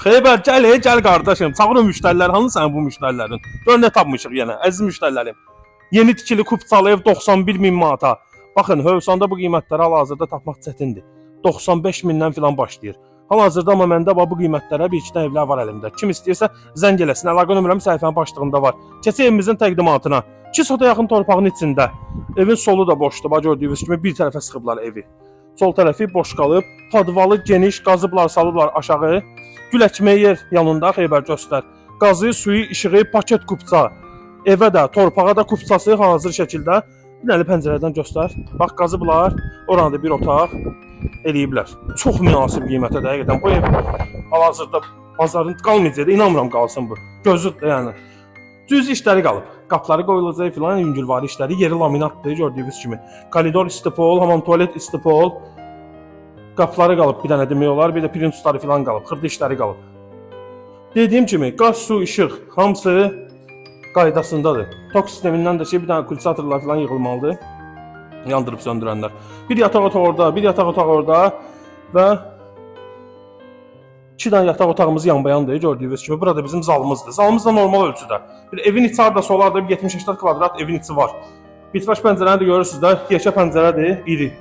Xeybər, gəl qardaşım. Çağırın müştərilər. Hanı sənin bu müştərilərin? Gör nə tapmışıq yenə, əziz müştərilərim. Yeni tikili kupçalı ev 91.000 manata. Baxın, Hövsanda bu qiymətləri hal-hazırda tapmaq çətindir. 95 mindən filan başlayır. Hal-hazırda amma məndə bu qiymətlərə bir iki dənə evlər var əlimdə. Kim istəyirsə zəng eləsin. Əlaqə nömrəm səhifənin başlığında var. Keçək evimizin təqdimatına. 2 sota yaxın torpağın içində. Evin solu da boşdur. Bax gördüyünüz kimi bir tərəfə sıxıblar evi. Sol tərəfi boş qalıb. Padvalı geniş, qazıblar, salıblar aşağı. Gül əkməyə yer yanında Xeybər göstər. Qazı, suyu, işığı, paket kupça. Evə də, torpağa da kupçası hazır şəkildə. Bir dənə pəncərədən göstər. Bax qazıblar. Orada bir otaq eləyiblər. Çox münasib qiymətə də həqiqətən. Bu ev hal-hazırda bazarın qalmayacaq. İnanmıram qalsın bu. Gözüdür yəni. Düz işləri qalıb. Qapıları qoyulacaq filan, yüngülvari işləri, yeri laminatdır gördüyünüz kimi. Koridor istipol, hamam tualet istipol. Qapıları qalıb bir dənə demək olar, bir də printusları filan qalıb, xırda işləri qalıb. Dediyim kimi, qaz, su, işıq hamısı qaydasındadır. Tok sistemindən də bir dənə kultisatorlar filan yığılmalıdır. Yandırıb söndürənlər. Bir yataq otağı orada, bir yataq otağı orada və 2 dənə yataq otağımız yanbayandır gördüyünüz kimi. Burada bizim zalımızdır. Zalımız da normal ölçüdə. Bir evin içi hardasa olardı, bir 70-80 kvadrat evin içi var. Bitbaş pəncərəni də görürsünüz də, yekə pəncərədir, iri.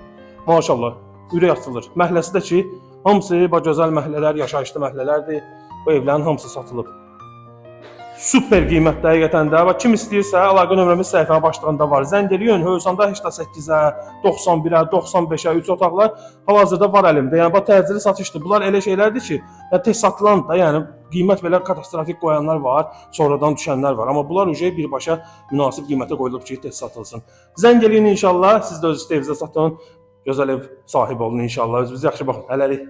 Maşallah, ürək açılır. Məhləsi də ki, hamısı gözəl məhlələr, yaşayışlı məhlələrdir. Bu evlərin hamısı satılıb. Super qiymətdə həqiqətən də. Kim istəyirsə, əlaqə nömrəmiz səhifənin başlığında var. Zəng eləyin. Hövsanda 88-ə, 91-ə, 95-ə 3 otaqlar hal-hazırda var əlimdə. Yəni bu təcili satışdır. Bunlar elə şeylərdir ki, tez satılan da, yəni qiymət belə katastrofik qoyanlar var, sonradan düşənlər var. Amma bunlar ücə birbaşa münasib qiymətə qoyulub ki, tez satılsın. Zəng eləyin inşallah. Siz də öz evinizə satın. Gözəl ev sahibi olun inşallah. Özünüzə yaxşı baxın. Hələlik.